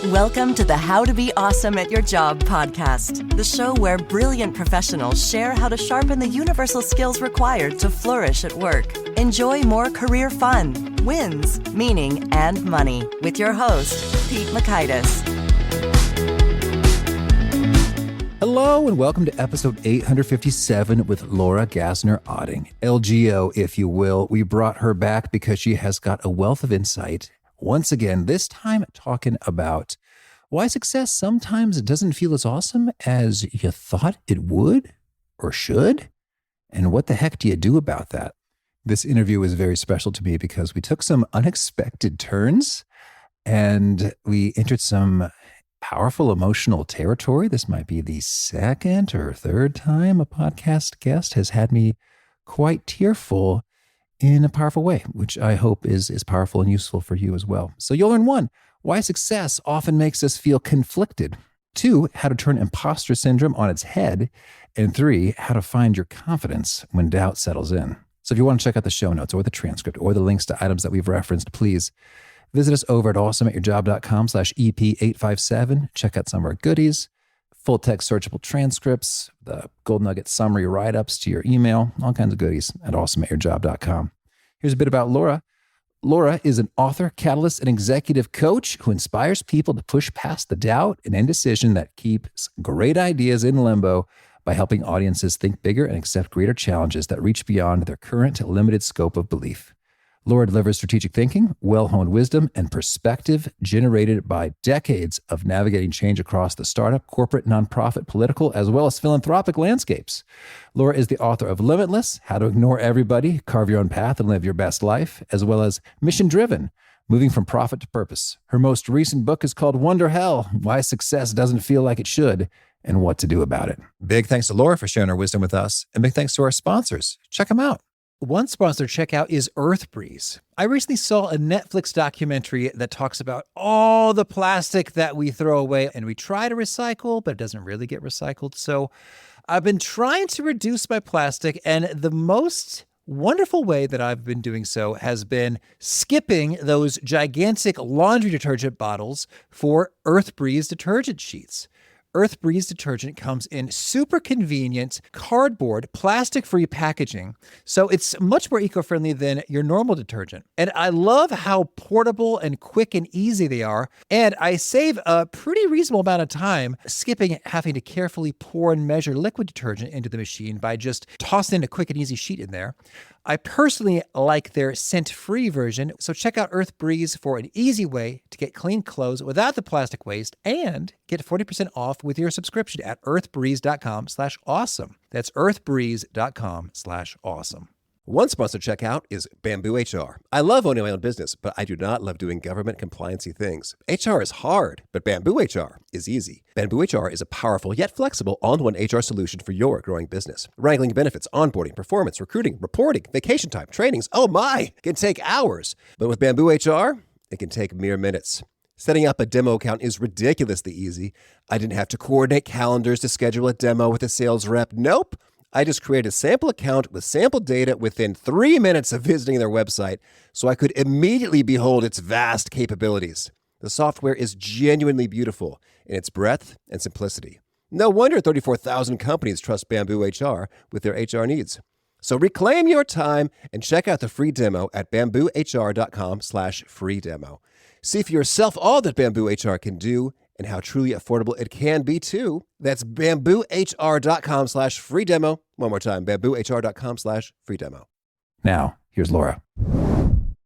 Welcome to the How to Be Awesome at Your Job podcast, the show where brilliant professionals share how to sharpen the universal skills required to flourish at work. Enjoy more career fun, wins, meaning, and money with your host, Pete Makaitis. Hello and welcome to episode 857 with Laura Gassner Otting, LGO, if you will. We brought her back because she has got a wealth of insight. Once again, this time talking about why success sometimes doesn't feel as awesome as you thought it would or should, and what the heck do you do about that? This interview was very special to me because we took some unexpected turns and we entered some powerful emotional territory. This might be the second or third time a podcast guest has had me quite tearful in a powerful way, which I hope is powerful and useful for you as well. So you'll learn 1, why success often makes us feel conflicted. 2, how to turn impostor syndrome on its head. And 3, how to find your confidence when doubt settles in. So if you want to check out the show notes or the transcript or the links to items that we've referenced, please visit us over at awesomeatyourjob.com/EP857. Check out some of our goodies, full text searchable transcripts, the Gold Nugget summary write-ups to your email, all kinds of goodies at awesomeatyourjob.com. Here's a bit about Laura. Laura is an author, catalyst, and executive coach who inspires people to push past the doubt and indecision that keeps great ideas in limbo by helping audiences think bigger and accept greater challenges that reach beyond their current limited scope of belief. Laura delivers strategic thinking, well-honed wisdom, and perspective generated by decades of navigating change across the startup, corporate, nonprofit, political, as well as philanthropic landscapes. Laura is the author of Limitless, How to Ignore Everybody, Carve Your Own Path, and Live Your Best Life, as well as Mission Driven, Moving from Profit to Purpose. Her most recent book is called Wonderhell, Why Success Doesn't Feel Like It Should, and What to Do About It. Big thanks to Laura for sharing her wisdom with us, and big thanks to our sponsors. Check them out. One sponsor to check out is EarthBreeze. I recently saw a Netflix documentary that talks about all the plastic that we throw away and we try to recycle, but it doesn't really get recycled. So I've been trying to reduce my plastic, and the most wonderful way that I've been doing so has been skipping those gigantic laundry detergent bottles for EarthBreeze detergent sheets. EarthBreeze detergent comes in super convenient cardboard, plastic-free packaging, so it's much more eco-friendly than your normal detergent. And I love how portable and quick and easy they are, and I save a pretty reasonable amount of time skipping having to carefully pour and measure liquid detergent into the machine by just tossing a quick and easy sheet in there. I personally like their scent-free version, so check out EarthBreeze for an easy way to get clean clothes without the plastic waste and get 40% off with your subscription at earthbreeze.com/awesome. That's earthbreeze.com/awesome. One sponsor checkout is Bamboo HR. I love owning my own business, but I do not love doing government compliancy things. HR is hard, but Bamboo HR is easy. Bamboo HR is a powerful yet flexible all-in-one HR solution for your growing business. Wrangling benefits, onboarding, performance, recruiting, reporting, vacation time, trainings, oh my, can take hours. But with Bamboo HR, it can take mere minutes. Setting up a demo account is ridiculously easy. I didn't have to coordinate calendars to schedule a demo with a sales rep. Nope. I just created a sample account with sample data within 3 minutes of visiting their website, so I could immediately behold its vast capabilities. The software is genuinely beautiful in its breadth and simplicity. No wonder 34,000 companies trust Bamboo HR with their HR needs. So reclaim your time and check out the free demo at bamboohr.com/free demo. See for yourself all that Bamboo HR can do and how truly affordable it can be too. That's bamboohr.com/free demo. One more time, bamboohr.com/free demo. Now, here's Laura.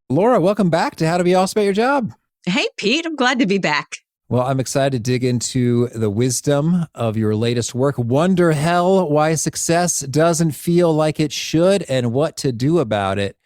Laura, welcome back to How to Be Awesome at Your Job. Hey, Pete, I'm glad to be back. Well, I'm excited to dig into the wisdom of your latest work, Wonderhell, Why Success Doesn't Feel Like It Should, and What to Do About It.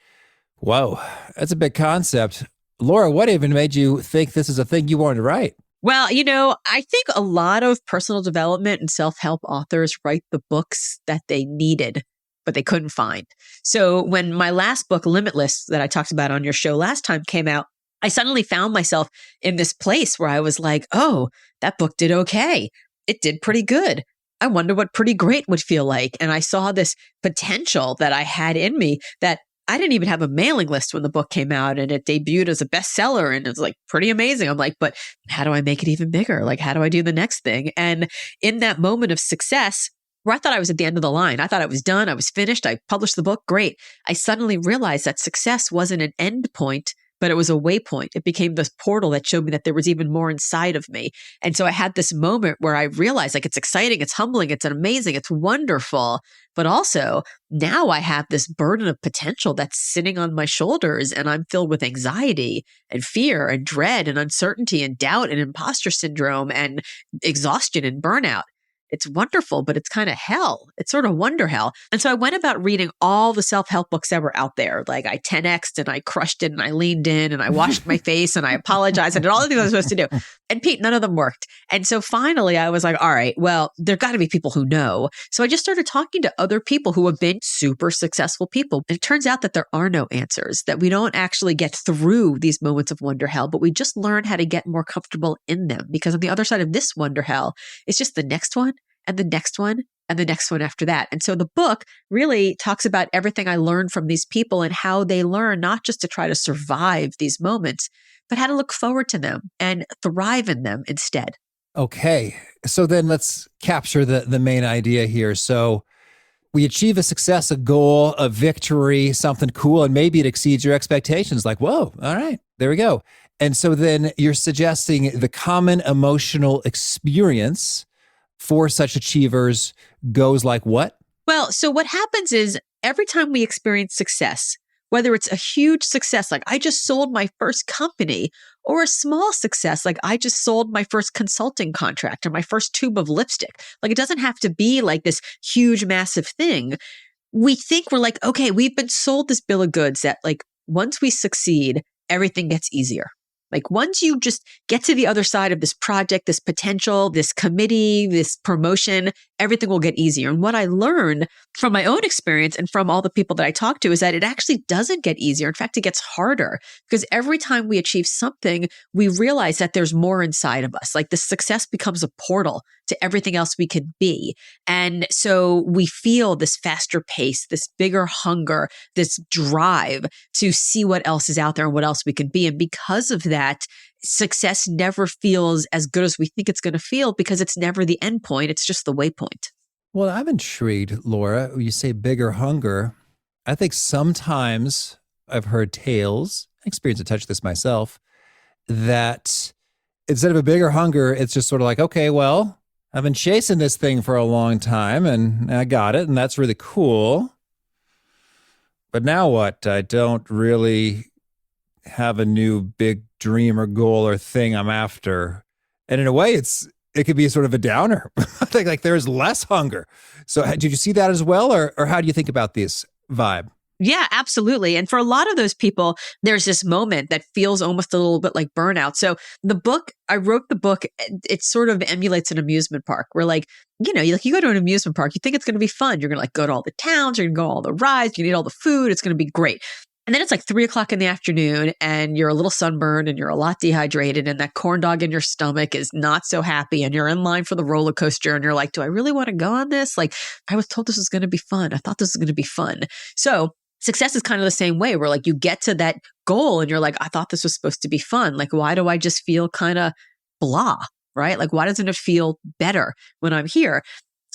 Whoa, that's a big concept. Laura, what even made you think this is a thing you wanted to write? Well, I think a lot of personal development and self-help authors write the books that they needed, but they couldn't find. So when my last book, Limitless, that I talked about on your show last time came out, I suddenly found myself in this place where I was like, oh, that book did okay. It did pretty good. I wonder what pretty great would feel like. And I saw this potential that I had in me that I didn't even have a mailing list when the book came out and it debuted as a bestseller and it's like pretty amazing. I'm like, but how do I make it even bigger? Like, how do I do the next thing? And in that moment of success, where I thought I was at the end of the line, I thought I was done. I was finished. I published the book. Great. I suddenly realized that success wasn't an end point, but it was a waypoint. It became this portal that showed me that there was even more inside of me. And so I had this moment where I realized like it's exciting, it's humbling, it's amazing, it's wonderful. But also now I have this burden of potential that's sitting on my shoulders and I'm filled with anxiety and fear and dread and uncertainty and doubt and imposter syndrome and exhaustion and burnout. It's wonderful, but it's kind of hell. It's sort of Wonderhell. And so I went about reading all the self-help books that were out there. Like I 10x'd and I crushed it and I leaned in and I washed my face and I apologized and did all the things I was supposed to do. And Pete, none of them worked. And so finally I was like, all right, well, there got to be people who know. So I just started talking to other people who have been super successful people. And it turns out that there are no answers, that we don't actually get through these moments of Wonderhell, but we just learn how to get more comfortable in them. Because on the other side of this Wonderhell, it's just the next one and the next one and the next one after that. And so the book really talks about everything I learned from these people and how they learn not just to try to survive these moments, but how to look forward to them and thrive in them instead. Okay. So then let's capture the main idea here. So we achieve a success, a goal, a victory, something cool, and maybe it exceeds your expectations. Like, whoa, all right, there we go. And so then you're suggesting the common emotional experience for such achievers goes like what? Well, so what happens is every time we experience success, whether it's a huge success, like I just sold my first company, or a small success, like I just sold my first consulting contract or my first tube of lipstick. Like it doesn't have to be like this huge, massive thing. We think we're like, okay, we've been sold this bill of goods that like once we succeed, everything gets easier. Like once you just get to the other side of this project, this potential, this committee, this promotion, everything will get easier. And what I learned from my own experience and from all the people that I talk to is that it actually doesn't get easier. In fact, it gets harder because every time we achieve something, we realize that there's more inside of us. Like the success becomes a portal to everything else we could be. And so we feel this faster pace, this bigger hunger, this drive to see what else is out there and what else we could be. And because of that, success never feels as good as we think it's going to feel because it's never the end point. It's just the waypoint. Well, I'm intrigued, Laura. You say bigger hunger. I think sometimes I've heard tales, I experienced a touch of this myself, that instead of a bigger hunger, it's just sort of like, okay, well, I've been chasing this thing for a long time and I got it, and that's really cool. But now what? I don't really have a new big dream or goal or thing I'm after. And in a way, it could be sort of a downer. I think like there's less hunger. So did you see that as well? Or how do you think about this vibe? Yeah, absolutely. And for a lot of those people, there's this moment that feels almost a little bit like burnout. So I wrote the book, it sort of emulates an amusement park where like, you go to an amusement park, you think it's going to be fun. You're going to like go to all the towns, you're going to go to all the rides, you can eat all the food, it's going to be great. And then it's like 3:00 in the afternoon and you're a little sunburned and you're a lot dehydrated and that corn dog in your stomach is not so happy and you're in line for the roller coaster and you're like, do I really want to go on this? Like I was told this was going to be fun. I thought this was going to be fun. So success is kind of the same way where like you get to that goal and you're like, I thought this was supposed to be fun. Like, why do I just feel kind of blah, right? Like, why doesn't it feel better when I'm here?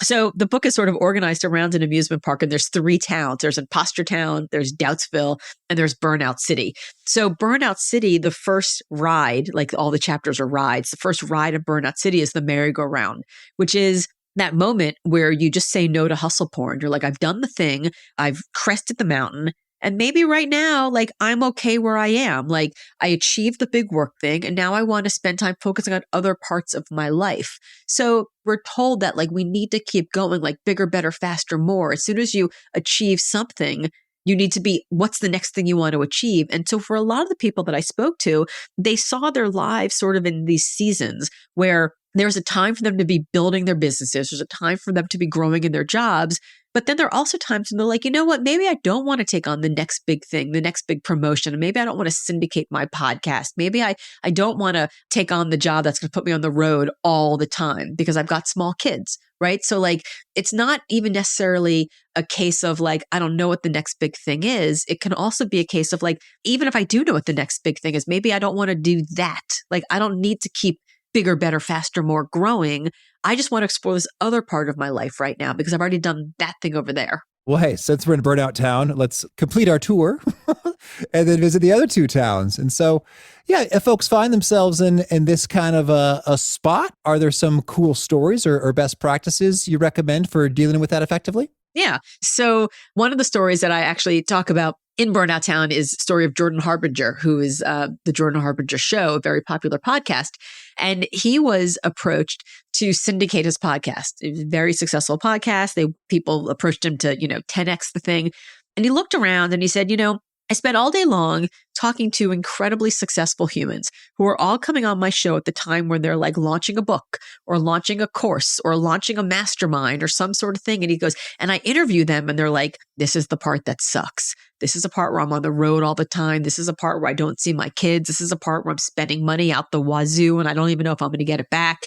So the book is sort of organized around an amusement park and there's 3 towns. There's Impostor Town, there's Doubtful, and there's Burnout City. So Burnout City, the first ride, like all the chapters are rides, the first ride of Burnout City is the merry-go-round, which is that moment where you just say no to hustle porn. You're like, I've done the thing, I've crested the mountain, and maybe right now, like I'm okay where I am. Like I achieved the big work thing and now I want to spend time focusing on other parts of my life. So we're told that like we need to keep going, like bigger, better, faster, more. As soon as you achieve something, you need to be, what's the next thing you want to achieve? And so for a lot of the people that I spoke to, they saw their lives sort of in these seasons where there's a time for them to be building their businesses. There's a time for them to be growing in their jobs. But then there are also times when they're like, you know what, maybe I don't want to take on the next big thing, the next big promotion. Maybe I don't want to syndicate my podcast. Maybe I don't want to take on the job that's going to put me on the road all the time because I've got small kids, right? So like, it's not even necessarily a case of like, I don't know what the next big thing is. It can also be a case of like, even if I do know what the next big thing is, maybe I don't want to do that. Like, I don't need to keep bigger, better, faster, more growing. I just want to explore this other part of my life right now because I've already done that thing over there. Well, hey, since we're in Burnout Town, let's complete our tour and then visit the other two towns. And so, yeah, if folks find themselves in this kind of a spot, are there some cool stories or best practices you recommend for dealing with that effectively? Yeah. So one of the stories that I actually talk about in Burnout Town is the story of Jordan Harbinger, who is the Jordan Harbinger Show, a very popular podcast. And he was approached to syndicate his podcast. It was a very successful podcast. People approached him to, 10x the thing. And he looked around and he said, I spent all day long talking to incredibly successful humans who are all coming on my show at the time where they're like launching a book or launching a course or launching a mastermind or some sort of thing. And he goes, and I interview them and they're like, this is the part that sucks. This is a part where I'm on the road all the time. This is a part where I don't see my kids. This is a part where I'm spending money out the wazoo and I don't even know if I'm going to get it back.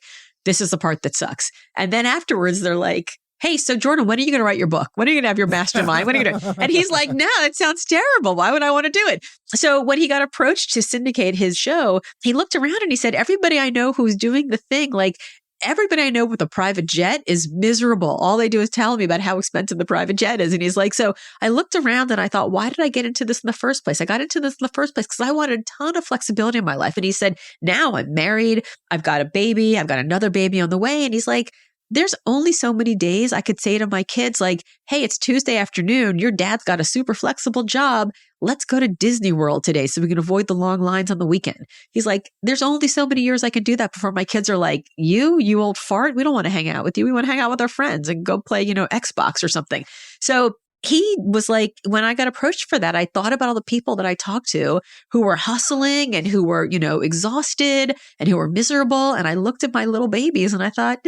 This is the part that sucks. And then afterwards, they're like, hey, so Jordan, when are you going to write your book? When are you going to have your mastermind? When are you going to? And he's like, no, it sounds terrible. Why would I want to do it? So when he got approached to syndicate his show, he looked around and he said, everybody I know who's doing the thing, like everybody I know with a private jet is miserable. All they do is tell me about how expensive the private jet is. And he's like, so I looked around and I thought, why did I get into this in the first place? I got into this in the first place because I wanted a ton of flexibility in my life. And he said, now I'm married. I've got a baby. I've got another baby on the way. And he's like, there's only so many days I could say to my kids, like, hey, it's Tuesday afternoon. Your dad's got a super flexible job. Let's go to Disney World today so we can avoid the long lines on the weekend. He's like, there's only so many years I can do that before my kids are like, you old fart. We don't want to hang out with you. We want to hang out with our friends and go play, Xbox or something. So he was like, when I got approached for that, I thought about all the people that I talked to who were hustling and who were, exhausted and who were miserable. And I looked at my little babies and I thought,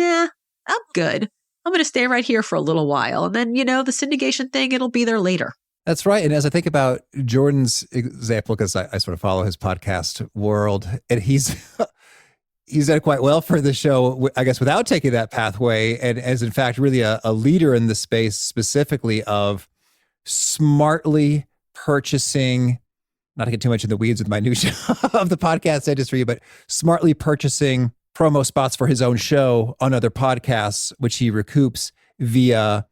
I'm good. I'm going to stay right here for a little while. And then, the syndication thing, it'll be there later. That's right. And as I think about Jordan's example, because I sort of follow his podcast world, and he's done quite well for the show, I guess, without taking that pathway. And as in fact, really a leader in the space specifically of smartly purchasing, not to get too much in the weeds with my new show of the podcast industry, but smartly purchasing promo spots for his own show on other podcasts, which he recoups via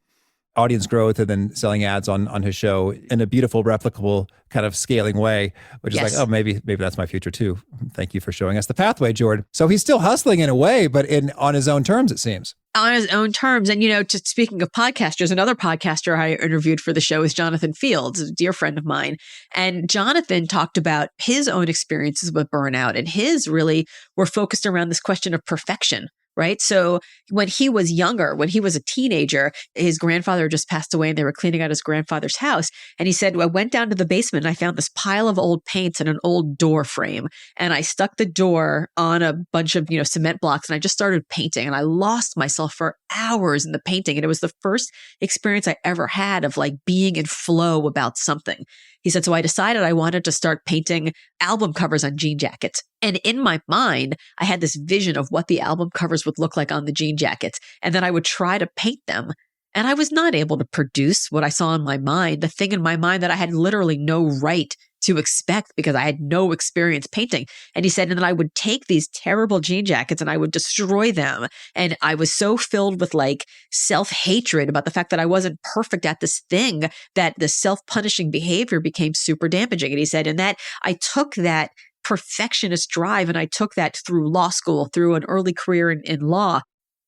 audience growth and then selling ads on his show in a beautiful, replicable kind of scaling way, which is like, oh, maybe that's my future too. Thank you for showing us the pathway, Jordan. So he's still hustling in a way, but on his own terms, it seems. On his own terms. And, just speaking of podcasters, another podcaster I interviewed for the show is Jonathan Fields, a dear friend of mine. And Jonathan talked about his own experiences with burnout, and his really were focused around this question of perfection. Right. So when he was younger, when he was a teenager, his grandfather just passed away and they were cleaning out his grandfather's house. And he said, I went down to the basement and I found this pile of old paints and an old door frame. And I stuck the door on a bunch of, cement blocks and I just started painting and I lost myself for hours in the painting. And it was the first experience I ever had of like being in flow about something. He said, so I decided I wanted to start painting album covers on jean jackets. And in my mind, I had this vision of what the album covers would look like on the jean jackets. And then I would try to paint them. And I was not able to produce what I saw in my mind, the thing in my mind that I had literally no right to expect because I had no experience painting. And he said, and then I would take these terrible jean jackets and I would destroy them. And I was so filled with like self-hatred about the fact that I wasn't perfect at this thing that the self-punishing behavior became super damaging. And he said, and that I took that perfectionist drive and I took that through law school, through an early career in law.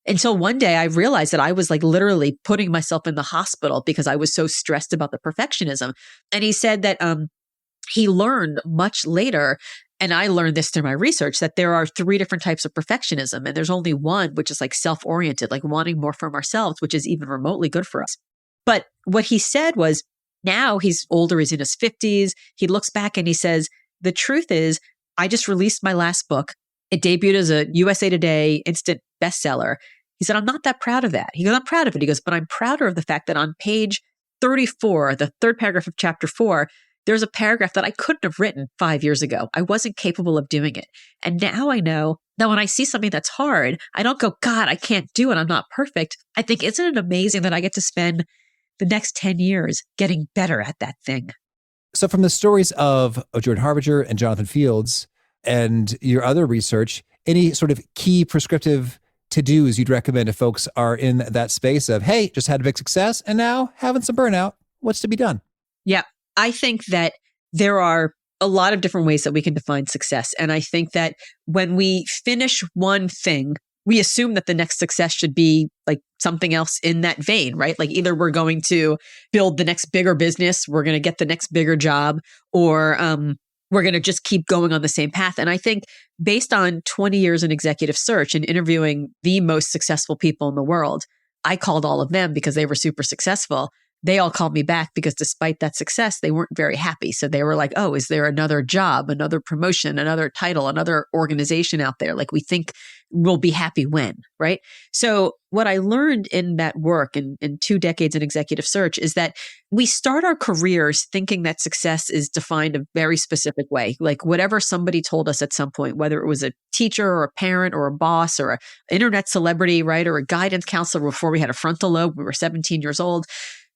Until one day I realized that I was like literally putting myself in the hospital because I was so stressed about the perfectionism. And he said that he learned much later, and I learned this through my research, that there are 3 different types of perfectionism. And there's only one, which is like self-oriented, like wanting more from ourselves, which is even remotely good for us. But what he said was, now he's older, he's in his 50s. He looks back and he says, the truth is, I just released my last book. It debuted as a USA Today instant bestseller. He said, I'm not that proud of that. He goes, I'm proud of it. He goes, but I'm prouder of the fact that on page 34, the third paragraph of chapter 4, there's a paragraph that I couldn't have written 5 years ago. I wasn't capable of doing it. And now I know that when I see something that's hard, I don't go, God, I can't do it. I'm not perfect. I think, isn't it amazing that I get to spend the next 10 years getting better at that thing? So from the stories of Jordan Harbinger and Jonathan Fields and your other research, any sort of key prescriptive to-dos you'd recommend if folks are in that space of, hey, just had a big success and now having some burnout, what's to be done? Yeah, I think that there are a lot of different ways that we can define success. And I think that when we finish one thing, we assume that the next success should be like something else in that vein, right? Like either we're going to build the next bigger business, we're going to get the next bigger job, or we're going to just keep going on the same path. And I think based on 20 years in executive search and interviewing the most successful people in the world, I called all of them because they were super successful. They all called me back because despite that success, they weren't very happy. So they were like, oh, is there another job, another promotion, another title, another organization out there? Like we think we'll be happy when, right? So what I learned in that work in 2 decades in executive search is that we start our careers thinking that success is defined a very specific way. Like whatever somebody told us at some point, whether it was a teacher or a parent or a boss or an internet celebrity, right? Or a guidance counselor before we had a frontal lobe, we were 17 years old.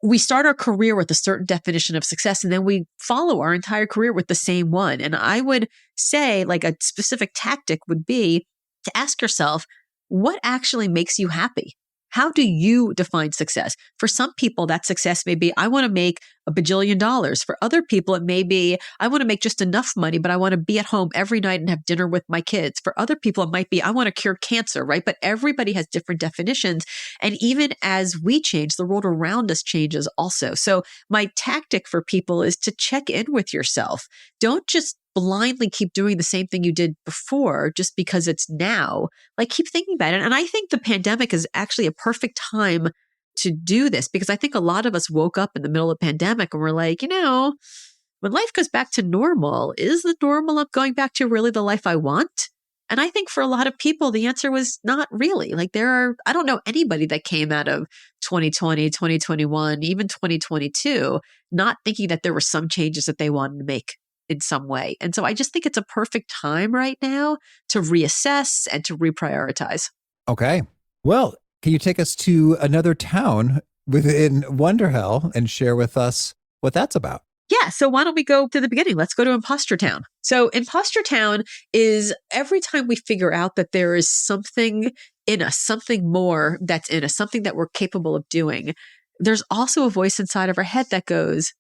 We start our career with a certain definition of success, and then we follow our entire career with the same one. And I would say like a specific tactic would be to ask yourself, what actually makes you happy? How do you define success? For some people, that success may be, I want to make $1 bajillion. For other people, it may be, I want to make just enough money, but I want to be at home every night and have dinner with my kids. For other people, it might be, I want to cure cancer, right? But everybody has different definitions. And even as we change, the world around us changes also. So my tactic for people is to check in with yourself. Don't just blindly keep doing the same thing you did before just because it's now. Like keep thinking about it. And I think the pandemic is actually a perfect time to do this because I think a lot of us woke up in the middle of the pandemic and we're like, when life goes back to normal, is the normal of going back to really the life I want? And I think for a lot of people, the answer was not really. Like I don't know anybody that came out of 2020, 2021, even 2022, not thinking that there were some changes that they wanted to make in some way. And so I just think it's a perfect time right now to reassess and to reprioritize. Okay. Well, can you take us to another town within Wonderhell and share with us what that's about? Yeah. So why don't we go to the beginning? Let's go to Impostor Town. So Impostor Town is every time we figure out that there is something in us, something more that's in us, something that we're capable of doing, there's also a voice inside of our head that goes,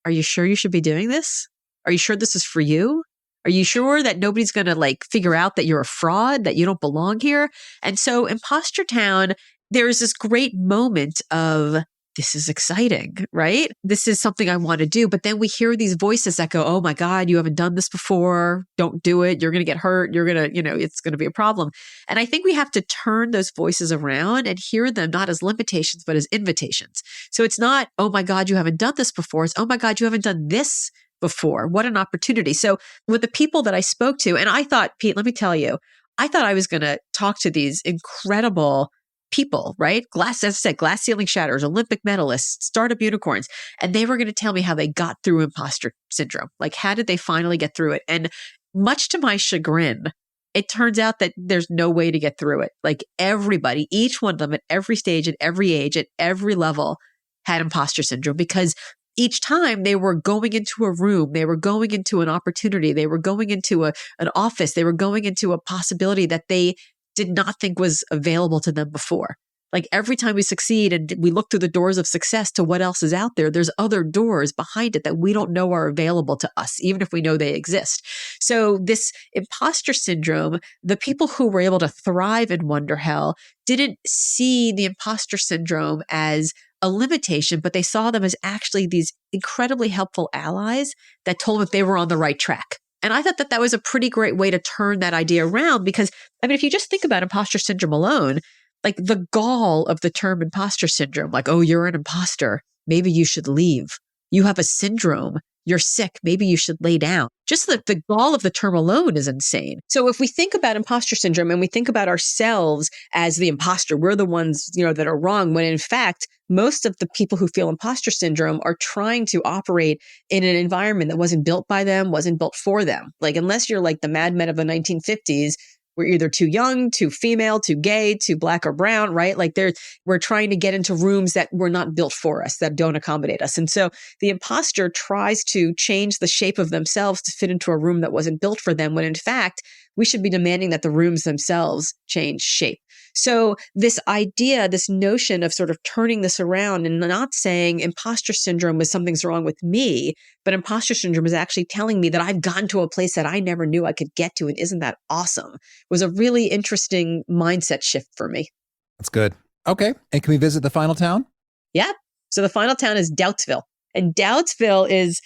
are you sure you should be doing this? Are you sure this is for you? Are you sure that nobody's going to like figure out that you're a fraud, that you don't belong here? And so Impostor Town, there is this great moment of, this is exciting, right? This is something I want to do. But then we hear these voices that go, oh my God, you haven't done this before. Don't do it. You're going to get hurt. You're going to, it's going to be a problem. And I think we have to turn those voices around and hear them not as limitations, but as invitations. So it's not, oh my God, you haven't done this before. It's, oh my God, you haven't done this before. What an opportunity. So with the people that I spoke to, and I thought, Pete, let me tell you, I thought I was going to talk to these incredible people, right? As I said, glass ceiling shatterers, Olympic medalists, startup unicorns. And they were going to tell me how they got through imposter syndrome. Like, how did they finally get through it? And much to my chagrin, it turns out that there's no way to get through it. Like everybody, each one of them at every stage, at every age, at every level had imposter syndrome because each time they were going into a room, they were going into an opportunity, they were going into an office, they were going into a possibility that they did not think was available to them before. Like every time we succeed and we look through the doors of success to what else is out there, there's other doors behind it that we don't know are available to us, even if we know they exist. So this imposter syndrome, the people who were able to thrive in Wonderhell didn't see the imposter syndrome as a limitation, but they saw them as actually these incredibly helpful allies that told them they were on the right track. And I thought that that was a pretty great way to turn that idea around because, I mean, if you just think about imposter syndrome alone, like the gall of the term imposter syndrome, like, oh, you're an imposter. Maybe you should leave. You have a syndrome. you're sick. Maybe you should lay down. Just the gall of the term alone is insane. So if we think about imposter syndrome and we think about ourselves as the imposter, we're the ones, that are wrong, when in fact, most of the people who feel imposter syndrome are trying to operate in an environment that wasn't built by them, wasn't built for them. Like, unless you're like the Mad Men of the 1950s, we're either too young, too female, too gay, too black or brown, right? Like we're trying to get into rooms that were not built for us, that don't accommodate us. And so the imposter tries to change the shape of themselves to fit into a room that wasn't built for them, when in fact, we should be demanding that the rooms themselves change shape. So this idea, this notion of sort of turning this around and not saying imposter syndrome was something's wrong with me, but imposter syndrome is actually telling me that I've gotten to a place that I never knew I could get to. And isn't that awesome? Was a really interesting mindset shift for me. That's good. Okay. And can we visit the final town? Yeah. So the final town is Doubtful. And Doubtful is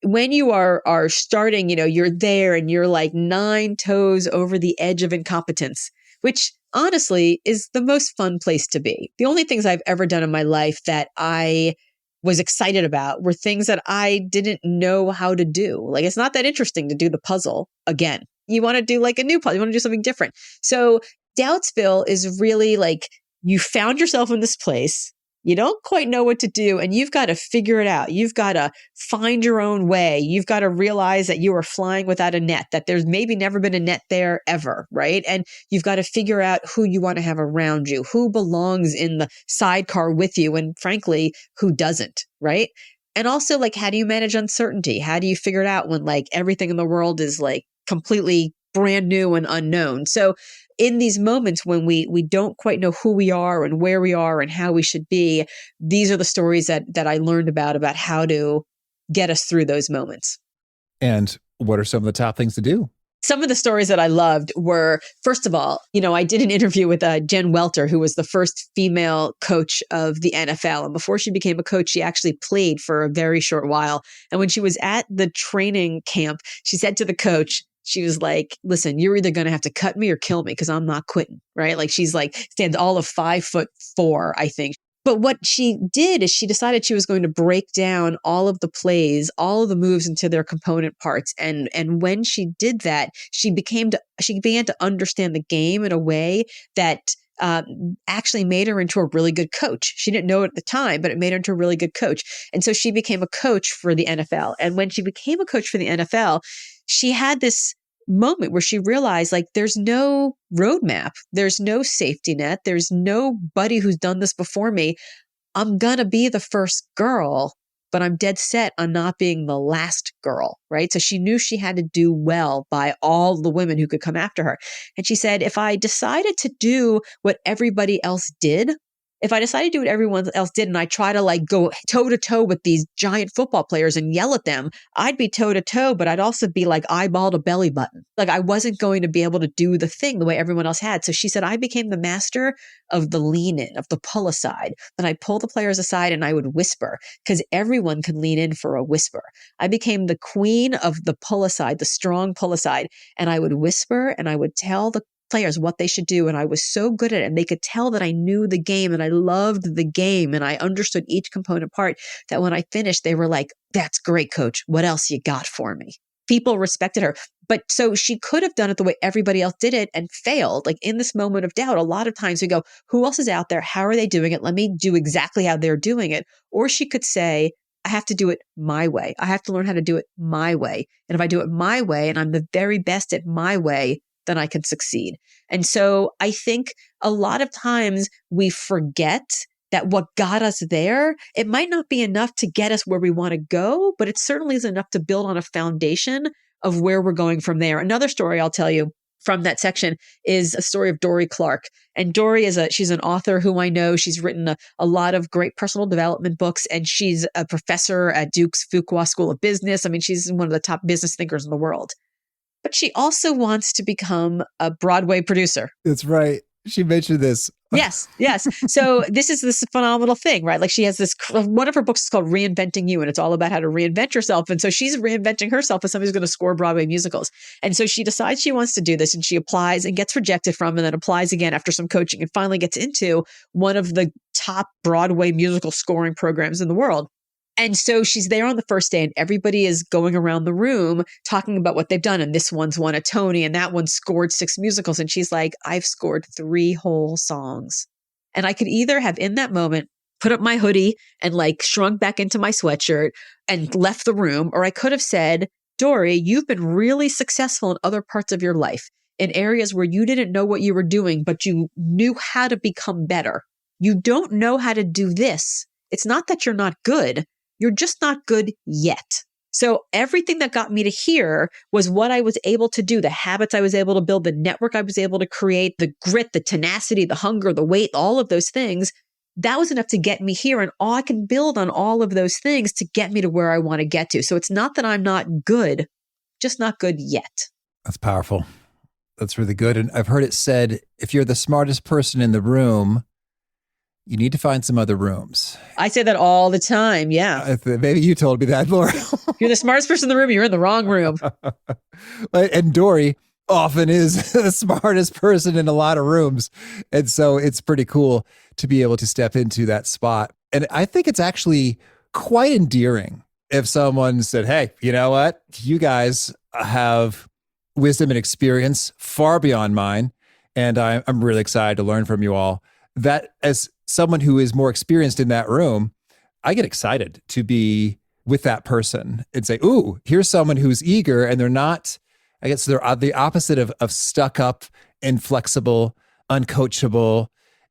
when you are starting, you're there and you're like 9 toes over the edge of incompetence, which honestly is the most fun place to be. The only things I've ever done in my life that I was excited about were things that I didn't know how to do. Like, it's not that interesting to do the puzzle again. You want to do like a new puzzle. You want to do something different. So Doubtful is really like, you found yourself in this place. You don't quite know what to do, and you've got to figure it out. You've got to find your own way. You've got to realize that you are flying without a net, that there's maybe never been a net there ever, right? And you've got to figure out who you want to have around you, who belongs in the sidecar with you, and frankly, who doesn't, right? And also, like, how do you manage uncertainty? How do you figure it out when like everything in the world is like completely brand new and unknown? So in these moments when we don't quite know who we are and where we are and how we should be, these are the stories that I learned about how to get us through those moments. And what are some of the top things to do? Some of the stories that I loved were, first of all, I did an interview with Jen Welter, who was the first female coach of the NFL. And before she became a coach, she actually played for a very short while. And when she was at the training camp, she said to the coach, she was like, listen, you're either going to have to cut me or kill me because I'm not quitting, right? Like, she's like, stands all of 5'4", I think. But what she did is she decided she was going to break down all of the plays, all of the moves into their component parts. And when she did that, she began to understand the game in a way that actually made her into a really good coach. She didn't know it at the time, but it made her into a really good coach. And so she became a coach for the NFL. And when she became a coach for the NFL, she had this moment where she realized, like, there's no roadmap. There's no safety net. There's nobody who's done this before me. I'm going to be the first girl, but I'm dead set on not being the last girl, right? So she knew she had to do well by all the women who could come after her. And she said, if I decided to do what everybody else did, if I decided to do what everyone else did and I try to like go toe to toe with these giant football players and yell at them, I'd be toe to toe, but I'd also be like eyeball to belly button. Like, I wasn't going to be able to do the thing the way everyone else had. So she said, I became the master of the lean in, of the pull aside. Then I pull the players aside and I would whisper, because everyone can lean in for a whisper. I became the queen of the pull aside, the strong pull aside. And I would whisper and I would tell the players what they should do. And I was so good at it. And they could tell that I knew the game and I loved the game and I understood each component part, that when I finished, they were like, that's great, coach. What else you got for me? People respected her. But so she could have done it the way everybody else did it and failed. Like, in this moment of doubt, a lot of times we go, who else is out there? How are they doing it? Let me do exactly how they're doing it. Or she could say, I have to do it my way. I have to learn how to do it my way. And if I do it my way and I'm the very best at my way, then I can succeed. And so I think a lot of times we forget that what got us there, it might not be enough to get us where we want to go, but it certainly is enough to build on a foundation of where we're going from there. Another story I'll tell you from that section is a story of Dorie Clark. And Dorie she's an author who I know. She's written a lot of great personal development books, and she's a professor at Duke's Fuqua School of Business. I mean, she's one of the top business thinkers in the world. But she also wants to become a Broadway producer. That's right. She mentioned this. Yes. So this is this phenomenal thing, right? Like, she has this, one of her books is called Reinventing You, and it's all about how to reinvent yourself. And so she's reinventing herself as somebody who's going to score Broadway musicals. And so she decides she wants to do this, and she applies and gets rejected from, and then applies again after some coaching, and finally gets into one of the top Broadway musical scoring programs in the world. And so she's there on the first day and everybody is going around the room talking about what they've done. And this one's won a Tony and that one scored 6 musicals. And she's like, I've scored 3 whole songs. And I could either have in that moment put up my hoodie and like shrunk back into my sweatshirt and left the room, or I could have said, Dory, you've been really successful in other parts of your life, in areas where you didn't know what you were doing, but you knew how to become better. You don't know how to do this. It's not that you're not good. You're just not good yet. So everything that got me to here was what I was able to do, the habits I was able to build, the network I was able to create, the grit, the tenacity, the hunger, the weight, all of those things. That was enough to get me here. And I can build on all of those things to get me to where I want to get to. So it's not that I'm not good, just not good yet. That's powerful. That's really good. And I've heard it said, if you're the smartest person in the room, you need to find some other rooms. I say that all the time. Yeah. Maybe you told me that, Laura. You're the smartest person in the room. You're in the wrong room. And Dory often is the smartest person in a lot of rooms. And so it's pretty cool to be able to step into that spot. And I think it's actually quite endearing if someone said, hey, you know what? You guys have wisdom and experience far beyond mine. And I'm really excited to learn from you all. That as someone who is more experienced in that room, I get excited to be with that person and say, ooh, here's someone who's eager and they're not, I guess they're the opposite of stuck up, inflexible, uncoachable.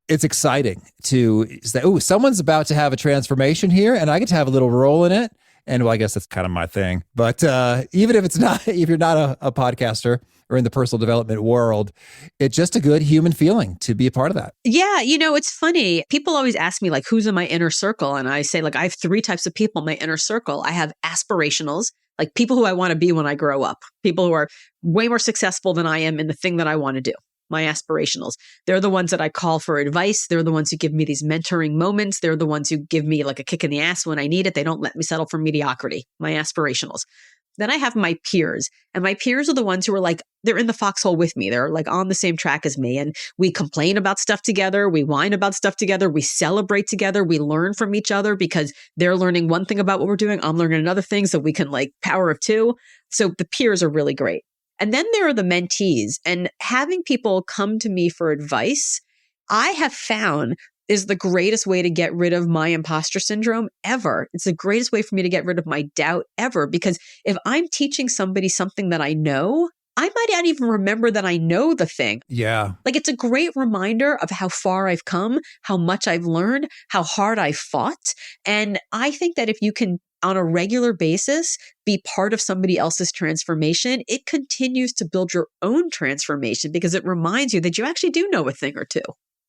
It's exciting to say, ooh, someone's about to have a transformation here and I get to have a little role in it. And well, I guess that's kind of my thing. But even if you're not a podcaster or in the personal development world, it's just a good human feeling to be a part of that. Yeah. It's funny. People always ask me like, who's in my inner circle? And I say like, I have 3 types of people in my inner circle. I have aspirationals, like people who I want to be when I grow up, people who are way more successful than I am in the thing that I want to do. My aspirationals. They're the ones that I call for advice. They're the ones who give me these mentoring moments. They're the ones who give me like a kick in the ass when I need it. They don't let me settle for mediocrity. My aspirationals. Then I have my peers, and my peers are the ones who are like, they're in the foxhole with me. They're like on the same track as me. And we complain about stuff together. We whine about stuff together. We celebrate together. We learn from each other because they're learning one thing about what we're doing. I'm learning another thing. So we can like power of 2. So the peers are really great. And then there are the mentees, and having people come to me for advice, I have found is the greatest way to get rid of my imposter syndrome ever. It's the greatest way for me to get rid of my doubt ever, because if I'm teaching somebody something that I know, I might not even remember that I know the thing. Yeah. Like it's a great reminder of how far I've come, how much I've learned, how hard I've fought. And I think that if you can, on a regular basis, be part of somebody else's transformation, it continues to build your own transformation because it reminds you that you actually do know a thing or two.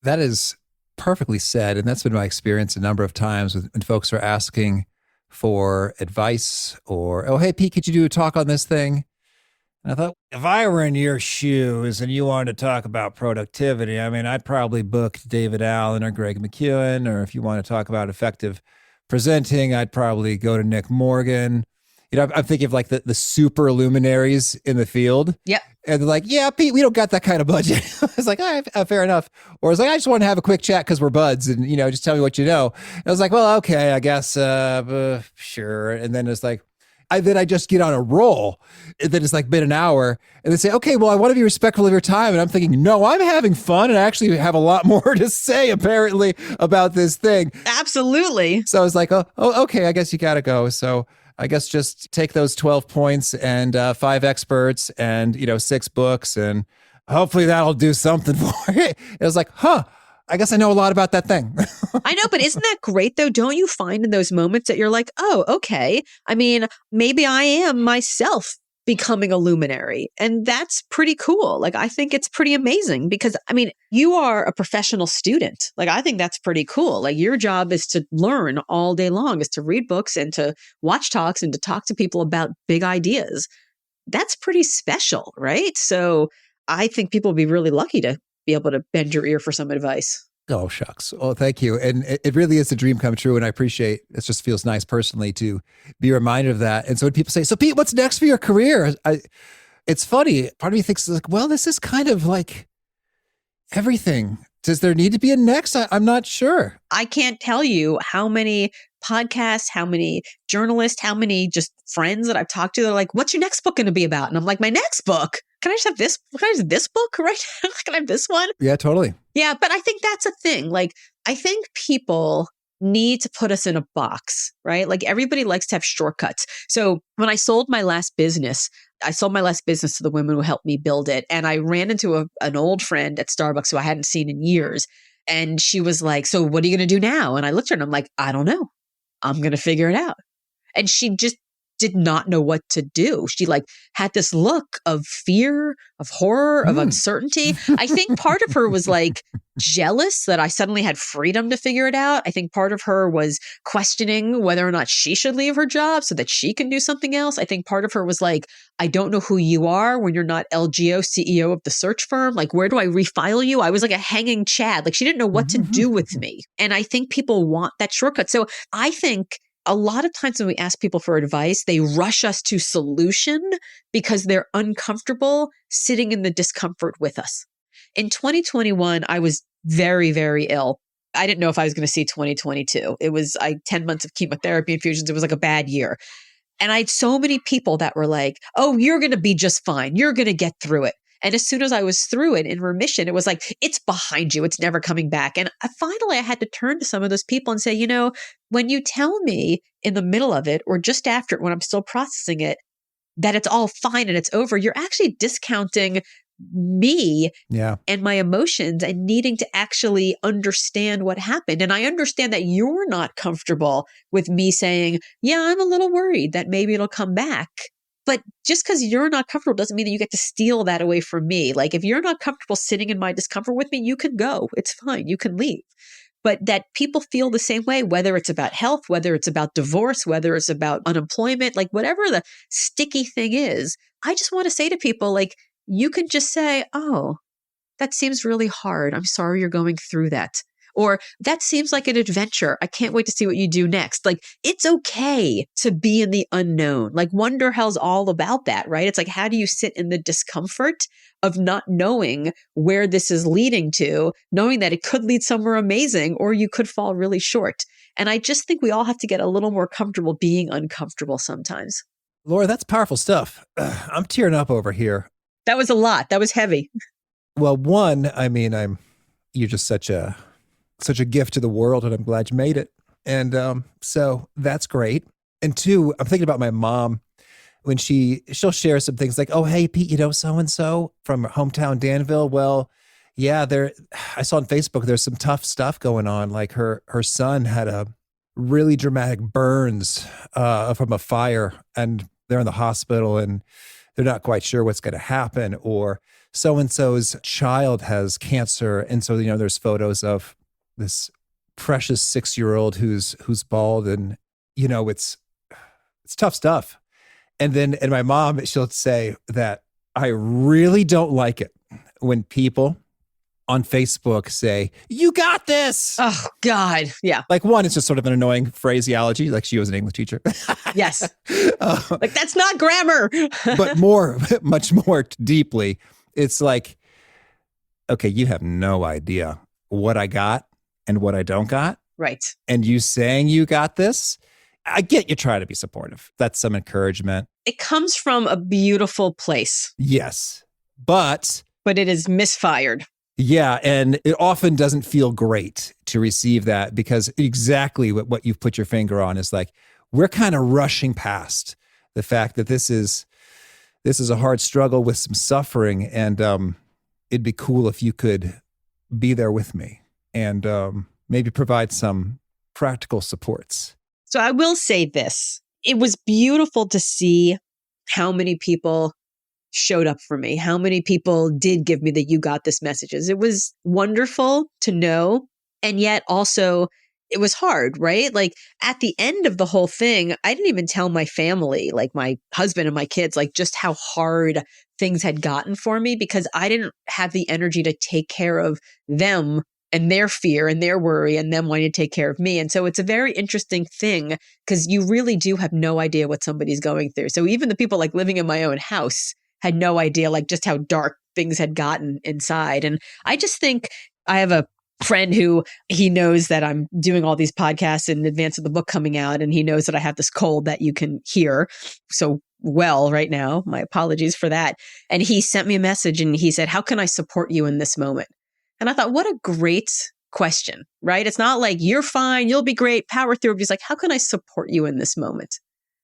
That is perfectly said. And that's been my experience a number of times when folks are asking for advice or, oh, hey, Pete, could you do a talk on this thing? And I thought, if I were in your shoes and you wanted to talk about productivity, I mean, I'd probably book David Allen or Greg McEwen, or if you want to talk about effective presenting, I'd probably go to Nick Morgan. I'm thinking of like the super luminaries in the field. Yep. And they're like, yeah, Pete, we don't got that kind of budget. It's like, all right, fair enough. Or it's like, I just want to have a quick chat because we're buds and, just tell me what you know. And I was like, well, okay, I guess, sure. And then it's like, I just get on a roll. And then it's like been an hour and they say, okay, well, I want to be respectful of your time. And I'm thinking, no, I'm having fun and I actually have a lot more to say apparently about this thing. Absolutely. So I was like, oh, okay, I guess you got to go. So I guess just take those 12 points and 5 experts and, 6 books and hopefully that'll do something for it. It was like, I guess I know a lot about that thing. I know, but isn't that great though? Don't you find in those moments that you're like, oh, okay. I mean, maybe I am myself becoming a luminary. And that's pretty cool. Like, I think it's pretty amazing because, I mean, you are a professional student. Like, I think that's pretty cool. Like, your job is to learn all day long, is to read books and to watch talks and to talk to people about big ideas. That's pretty special, right? So I think people would be really lucky to be able to bend your ear for some advice. Oh, shucks. Oh, thank you. And it really is a dream come true. And I appreciate it. Just feels nice personally to be reminded of that. And so when people say, so Pete, what's next for your career? It's funny. Part of me thinks like, well, this is kind of like everything. Does there need to be a next? I'm not sure. I can't tell you how many podcasts, how many journalists, how many just friends that I've talked to. They're like, what's your next book going to be about? And I'm like, my next book? Can I just have this? Can I just have this book right now? Can I have this one? Yeah, totally. Yeah, but I think that's a thing. Like, I think people need to put us in a box, right? Like everybody likes to have shortcuts. So when I sold my last business, I sold my last business to the women who helped me build it. And I ran into an old friend at Starbucks who I hadn't seen in years. And she was like, so what are you going to do now? And I looked at her and I'm like, I don't know. I'm going to figure it out. And she just did not know what to do. She like had this look of fear, of horror, of uncertainty. I think part of her was like jealous that I suddenly had freedom to figure it out. I think part of her was questioning whether or not she should leave her job so that she can do something else. I think part of her was like, I don't know who you are when you're not LGO CEO of the search firm. Like, where do I refile you? I was like a hanging Chad. Like she didn't know what to do with me. And I think people want that shortcut. So I think a lot of times when we ask people for advice, they rush us to solution because they're uncomfortable sitting in the discomfort with us. In 2021, I was very, very ill. I didn't know if I was going to see 2022. It was 10 months of chemotherapy infusions. It was like a bad year. And I had so many people that were like, oh, you're going to be just fine. You're going to get through it. And as soon as I was through it in remission, it was like, it's behind you. It's never coming back. And finally, I had to turn to some of those people and say, you know, when you tell me in the middle of it or just after it, when I'm still processing it, that it's all fine and it's over, you're actually discounting me and my emotions and needing to actually understand what happened. And I understand that you're not comfortable with me saying, yeah, I'm a little worried that maybe it'll come back. But just because you're not comfortable doesn't mean that you get to steal that away from me. Like if you're not comfortable sitting in my discomfort with me, you can go. It's fine. You can leave. But that people feel the same way, whether it's about health, whether it's about divorce, whether it's about unemployment, like whatever the sticky thing is, I just want to say to people, like, you can just say, oh, that seems really hard. I'm sorry you're going through that. Or that seems like an adventure. I can't wait to see what you do next. Like, it's okay to be in the unknown. Like Wonderhell's all about that, right? It's like, how do you sit in the discomfort of not knowing where this is leading to, knowing that it could lead somewhere amazing, or you could fall really short. And I just think we all have to get a little more comfortable being uncomfortable sometimes. Laura, that's powerful stuff. I'm tearing up over here. That was a lot. That was heavy. Well, one, I mean, you're just such a gift to the world, and I'm glad you made it. And so that's great. And two, I'm thinking about my mom when she'll share some things like, oh, hey, Pete, you know, so-and-so from hometown Danville. Well, yeah, I saw on Facebook, there's some tough stuff going on. Like her son had a really dramatic burns from a fire, and they're in the hospital and they're not quite sure what's going to happen. Or so-and-so's child has cancer. And so, you know, there's photos of this precious 6-year-old who's bald, and, you know, it's tough stuff. And my mom, she'll say that I really don't like it when people on Facebook say, you got this. Oh, God. Yeah. Like one, it's just sort of an annoying phraseology. Like she was an English teacher. Yes. Like that's not grammar. But much more deeply, it's like, okay, you have no idea what I got and what I don't got. Right. And you saying you got this, I get you try to be supportive. That's some encouragement. It comes from a beautiful place. Yes. But it is misfired. Yeah. And it often doesn't feel great to receive that, because exactly what you've put your finger on is like, we're kind of rushing past the fact that this is a hard struggle with some suffering. And it'd be cool if you could be there with me and maybe provide some practical supports. So I will say this. It was beautiful to see how many people showed up for me, how many people did give me the "you got this" messages. It was wonderful to know. And yet also it was hard, right? Like at the end of the whole thing, I didn't even tell my family, like my husband and my kids, like just how hard things had gotten for me, because I didn't have the energy to take care of them and their fear and their worry and them wanting to take care of me. And so it's a very interesting thing, because you really do have no idea what somebody's going through. So even the people like living in my own house had no idea like just how dark things had gotten inside. And I just think I have a friend who he knows that I'm doing all these podcasts in advance of the book coming out. And he knows that I have this cold that you can hear so well right now. My apologies for that. And he sent me a message and he said, how can I support you in this moment? And I thought, what a great question, right? It's not like you're fine, you'll be great, power through. He's like, how can I support you in this moment?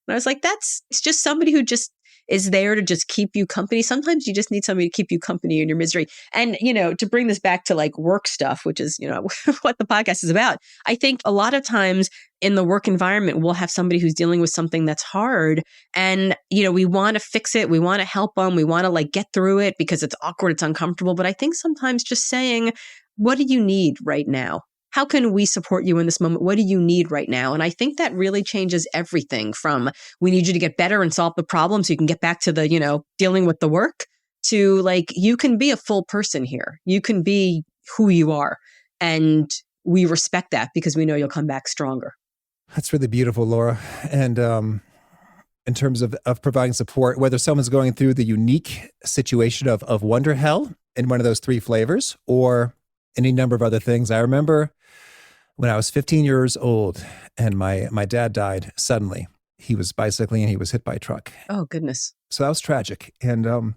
And I was like, it's just somebody who just is there to just keep you company. Sometimes you just need somebody to keep you company in your misery. And, to bring this back to like work stuff, which is, what the podcast is about. I think a lot of times in the work environment, we'll have somebody who's dealing with something that's hard. And, we want to fix it. We want to help them. We want to like get through it because it's awkward. It's uncomfortable. But I think sometimes just saying, what do you need right now? How can we support you in this moment? What do you need right now? And I think that really changes everything from we need you to get better and solve the problem so you can get back to the, dealing with the work to like, you can be a full person here. You can be who you are. And we respect that because we know you'll come back stronger. That's really beautiful, Laura. And in terms of providing support, whether someone's going through the unique situation of Wonderhell in one of those 3 flavors or any number of other things. I remember when I was 15 years old and my dad died suddenly. He was bicycling and he was hit by a truck. Oh, goodness. So that was tragic. And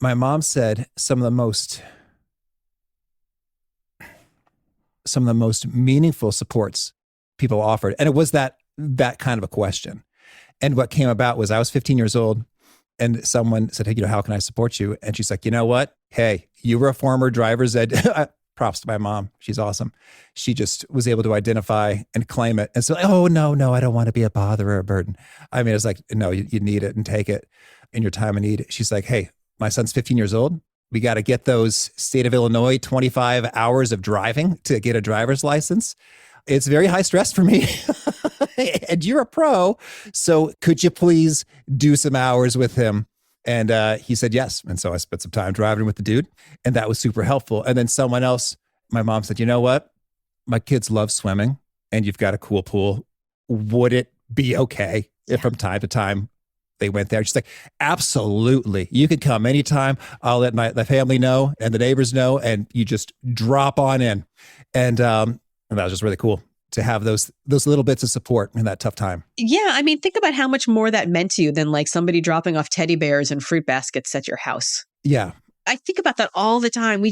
my mom said some of the most meaningful supports people offered. And it was that kind of a question. And what came about was I was 15 years old and someone said, hey, how can I support you? And she's like, you know what? Hey, you were a former driver's ed. Props to my mom. She's awesome. She just was able to identify and claim it. And so, oh, no, I don't want to be a bother or a burden. I mean, it's like, no, you need it and take it in your time of need. She's like, hey, my son's 15 years old. We got to get those state of Illinois 25 hours of driving to get a driver's license. It's very high stress for me. And you're a pro. So could you please do some hours with him? And he said yes. And so I spent some time driving with the dude. And that was super helpful. And then someone else, my mom said, you know what? My kids love swimming and you've got a cool pool. Would it be okay if from time to time they went there? She's like, absolutely. You could come anytime. I'll let my family know and the neighbors know. And you just drop on in. And that was just really cool to have those little bits of support in that tough time. Yeah. I mean, think about how much more that meant to you than like somebody dropping off teddy bears and fruit baskets at your house. Yeah. I think about that all the time.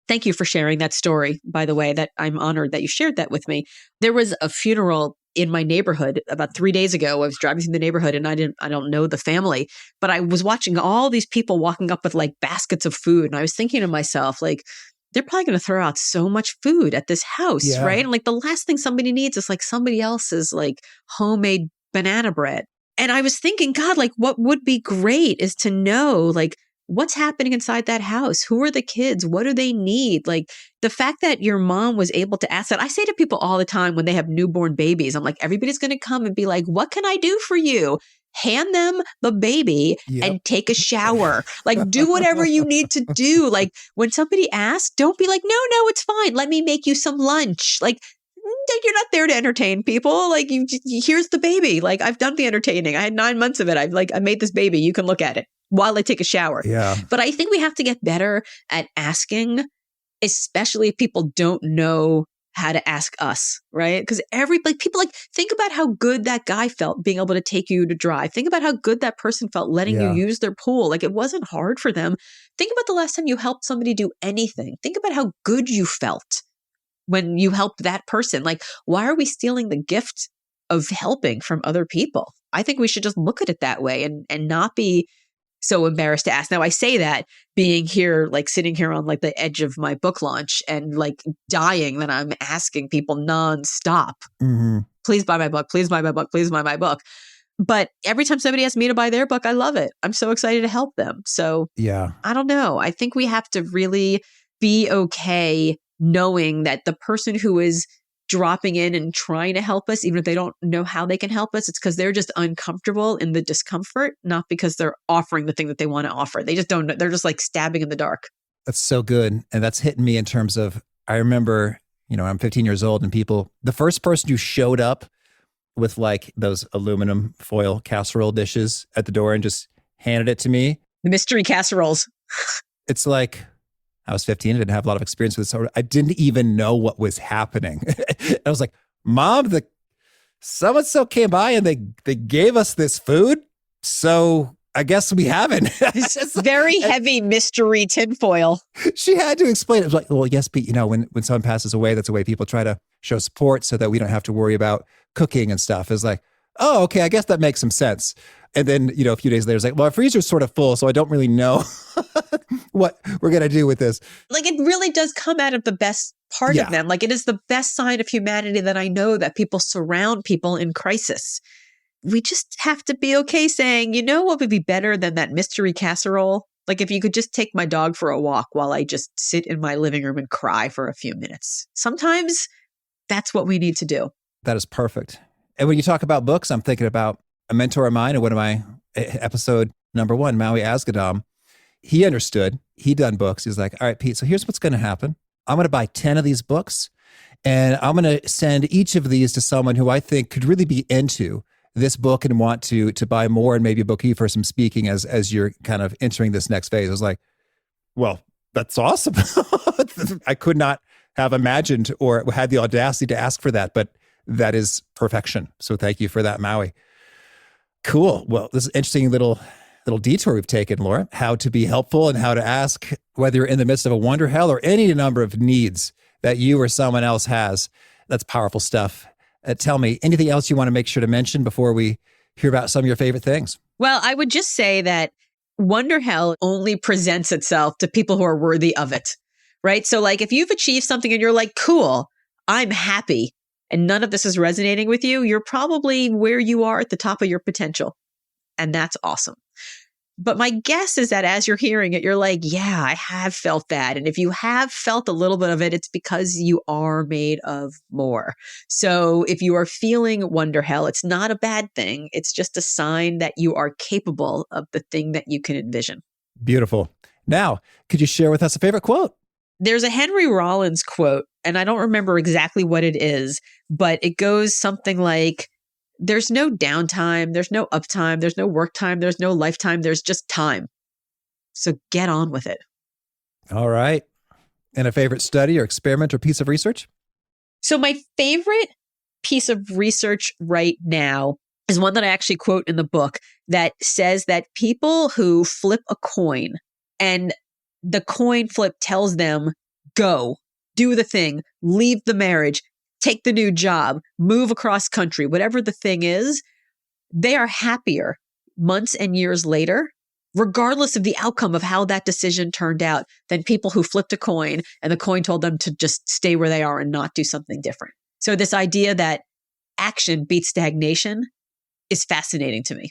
Thank you for sharing that story, by the way, that I'm honored that you shared that with me. There was a funeral in my neighborhood about 3 days ago. I was driving through the neighborhood and I don't know the family, but I was watching all these people walking up with like baskets of food. And I was thinking to myself, like, they're probably going to throw out so much food at this house, right? And like the last thing somebody needs is like somebody else's like homemade banana bread. And I was thinking, God, like what would be great is to know like what's happening inside that house. Who are the kids? What do they need? Like the fact that your mom was able to ask that. I say to people all the time when they have newborn babies, I'm like, everybody's going to come and be like, what can I do for you? Hand them the baby and take a shower. Like do whatever you need to do. Like when somebody asks, don't be like, no, it's fine. Let me make you some lunch. Like you're not there to entertain people. Like here's the baby. Like I've done the entertaining. I had 9 months of it. I made this baby. You can look at it while I take a shower. Yeah. But I think we have to get better at asking, especially if people don't know how to ask us, right? Because people like think about how good that guy felt being able to take you to drive. Think about how good that person felt letting you use their pool. Like it wasn't hard for them. Think about the last time you helped somebody do anything. Think about how good you felt when you helped that person. Like, why are we stealing the gift of helping from other people? I think we should just look at it that way and not be so embarrassed to ask. Now I say that being here, like sitting here on like the edge of my book launch and like dying that I'm asking people nonstop, please buy my book, please buy my book, please buy my book. But every time somebody asks me to buy their book, I love it. I'm so excited to help them. So yeah, I don't know. I think we have to really be okay knowing that the person who is dropping in and trying to help us, even if they don't know how they can help us, it's because they're just uncomfortable in the discomfort, not because they're offering the thing that they want to offer. They just don't, they're just like stabbing in the dark. That's so good. And that's hitting me in terms of, I remember, I'm 15 years old and the first person who showed up with like those aluminum foil casserole dishes at the door and just handed it to me. The mystery casseroles. It's like, I was 15. I didn't have a lot of experience with this. So I didn't even know what was happening. I was like, Mom, so-and-so came by and they gave us this food. So I guess we haven't. It's very heavy mystery tinfoil. She had to explain it. It was like, well, yes, Pete, when someone passes away, that's a way people try to show support so that we don't have to worry about cooking and stuff. It's like, oh, okay, I guess that makes some sense. And then, a few days later, it's like, well, our freezer's sort of full, so I don't really know what we're going to do with this. Like, it really does come out of the best part of them. Like, it is the best sign of humanity that I know, that people surround people in crisis. We just have to be okay saying, what would be better than that mystery casserole? Like, if you could just take my dog for a walk while I just sit in my living room and cry for a few minutes. Sometimes that's what we need to do. That is perfect. And when you talk about books, I'm thinking about a mentor of mine, and one of my episode number 1, Maui Asgadam. He understood. He'd done books. He's like, all right, Pete, so here's what's going to happen. I'm going to buy 10 of these books, and I'm going to send each of these to someone who I think could really be into this book and want to buy more, and maybe book you for some speaking as you're kind of entering this next phase. I was like, well, that's awesome. I could not have imagined or had the audacity to ask for that, but that is perfection. So thank you for that, Maui. Cool. Well, this is an interesting little detour we've taken, Laura, how to be helpful and how to ask, whether you're in the midst of a Wonderhell or any number of needs that you or someone else has. That's powerful stuff. Tell me, anything else you want to make sure to mention before we hear about some of your favorite things? Well, I would just say that Wonderhell only presents itself to people who are worthy of it, right? So like, if you've achieved something and you're like, cool, I'm happy, and none of this is resonating with you, you're probably where you are at the top of your potential. And that's awesome. But my guess is that as you're hearing it, you're like, yeah, I have felt that. And if you have felt a little bit of it, it's because you are made of more. So if you are feeling Wonderhell, it's not a bad thing. It's just a sign that you are capable of the thing that you can envision. Beautiful. Now, could you share with us a favorite quote? There's a Henry Rollins quote, and I don't remember exactly what it is, but it goes something like, there's no downtime, there's no uptime, there's no work time, there's no lifetime, there's just time. So get on with it. All right. And a favorite study or experiment or piece of research? So my favorite piece of research right now is one that I actually quote in the book that says that people who flip a coin and the coin flip tells them, go, do the thing, leave the marriage, take the new job, move across country, whatever the thing is, they are happier months and years later, regardless of the outcome of how that decision turned out, than people who flipped a coin and the coin told them to just stay where they are and not do something different. So this idea that action beats stagnation is fascinating to me.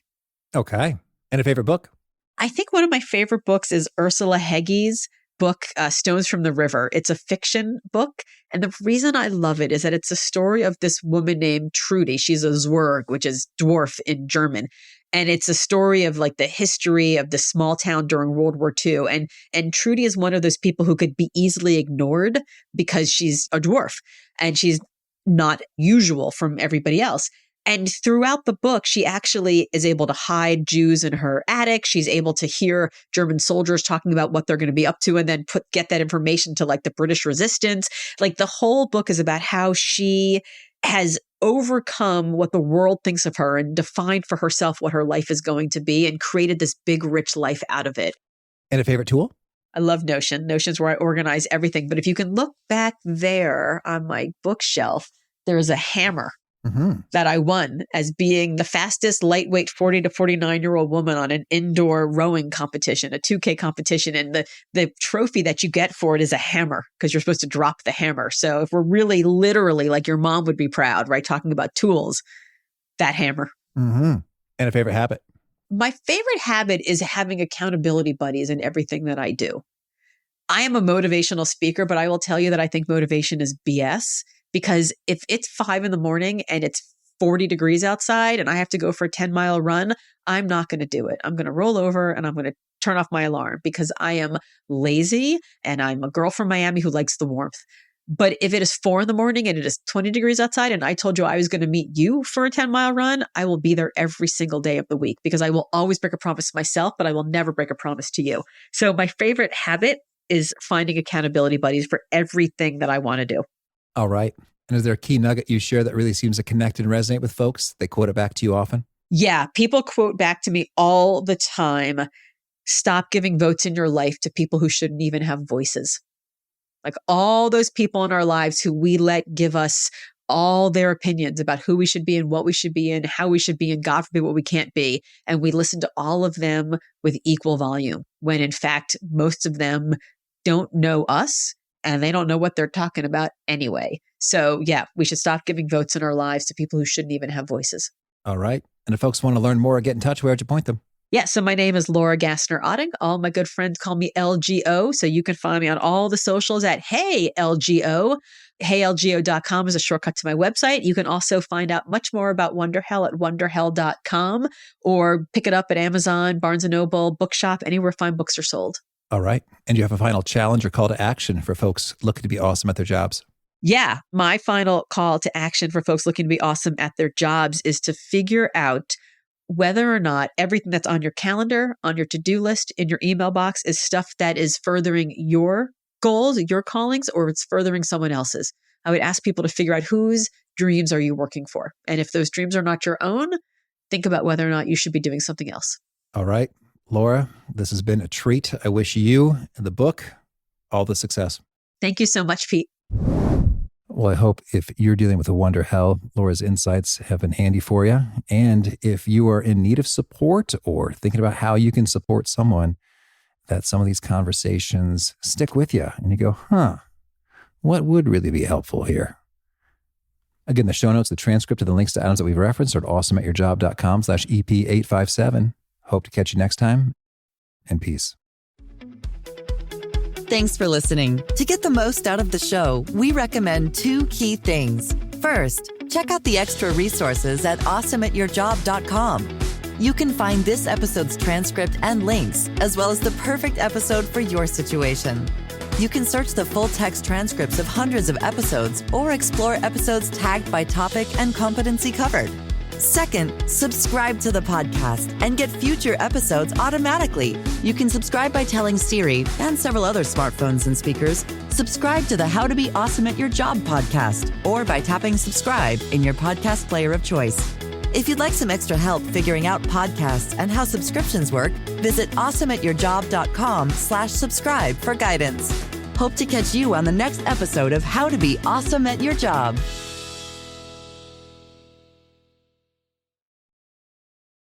Okay. And a favorite book? I think one of my favorite books is Ursula Hege's book, Stones from the River. It's a fiction book. And the reason I love it is that it's a story of this woman named Trudy. She's a Zwerg, which is dwarf in German. And it's a story of like the history of the small town during World War II. And Trudy is one of those people who could be easily ignored because she's a dwarf and she's not usual from everybody else. And throughout the book, she actually is able to hide Jews in her attic. She's able to hear German soldiers talking about what they're going to be up to and then get that information to like the British resistance. Like the whole book is about how she has overcome what the world thinks of her and defined for herself what her life is going to be and created this big, rich life out of it. And a favorite tool? I love Notion. Notion's where I organize everything. But if you can look back there on my bookshelf, there is a hammer. Mm-hmm. That I won as being the fastest lightweight 40 to 49-year-old woman on an indoor rowing competition, a 2K competition. And the trophy that you get for it is a hammer because you're supposed to drop the hammer. So if we're really literally like your mom would be proud, right? Talking about tools, that hammer. Mm-hmm. And a favorite habit? My favorite habit is having accountability buddies in everything that I do. I am a motivational speaker, but I will tell you that I think motivation is BS. Because if it's 5 a.m. and it's 40 degrees outside and I have to go for a 10-mile run, I'm not going to do it. I'm going to roll over and I'm going to turn off my alarm because I am lazy and I'm a girl from Miami who likes the warmth. But if it is 4 a.m. and it is 20 degrees outside and I told you I was going to meet you for a 10-mile run, I will be there every single day of the week because I will always break a promise to myself, but I will never break a promise to you. So my favorite habit is finding accountability buddies for everything that I want to do. All right. And is there a key nugget you share that really seems to connect and resonate with folks? They quote it back to you often? Yeah, people quote back to me all the time, stop giving votes in your life to people who shouldn't even have voices. Like all those people in our lives who we let give us all their opinions about who we should be and what we should be and how we should be and God forbid what we can't be. And we listen to all of them with equal volume when in fact, most of them don't know us and they don't know what they're talking about anyway. So yeah, we should stop giving votes in our lives to people who shouldn't even have voices. All right. And if folks want to learn more or get in touch, where would you point them? Yeah, so my name is Laura Gassner Otting. All my good friends call me LGO. So you can find me on all the socials at Hey LGO. HeyLGO.com is a shortcut to my website. You can also find out much more about Wonderhell at wonderhell.com or pick it up at Amazon, Barnes & Noble, Bookshop, anywhere fine books are sold. All right. And you have a final challenge or call to action for folks looking to be awesome at their jobs? Yeah, my final call to action for folks looking to be awesome at their jobs is to figure out whether or not everything that's on your calendar, on your to-do list, in your email box is stuff that is furthering your goals, your callings, or it's furthering someone else's. I would ask people to figure out whose dreams are you working for? And if those dreams are not your own, think about whether or not you should be doing something else. All right. Laura, this has been a treat. I wish you and the book all the success. Thank you so much, Pete. Well, I hope if you're dealing with a Wonderhell, Laura's insights have been handy for you. And if you are in need of support or thinking about how you can support someone, that some of these conversations stick with you and you go, what would really be helpful here? Again, the show notes, the transcript of the links to items that we've referenced are at awesomeatyourjob.com/EP857. Hope to catch you next time, and peace. Thanks for listening. To get the most out of the show, we recommend 2 key things. First, check out the extra resources at awesomeatyourjob.com. You can find this episode's transcript and links, as well as the perfect episode for your situation. You can search the full text transcripts of hundreds of episodes or explore episodes tagged by topic and competency covered. Second, subscribe to the podcast and get future episodes automatically. You can subscribe by telling Siri and several other smartphones and speakers, subscribe to the How to Be Awesome at Your Job podcast, or by tapping subscribe in your podcast player of choice. If you'd like some extra help figuring out podcasts and how subscriptions work, visit awesomeatyourjob.com/subscribe for guidance. Hope to catch you on the next episode of How to Be Awesome at Your Job.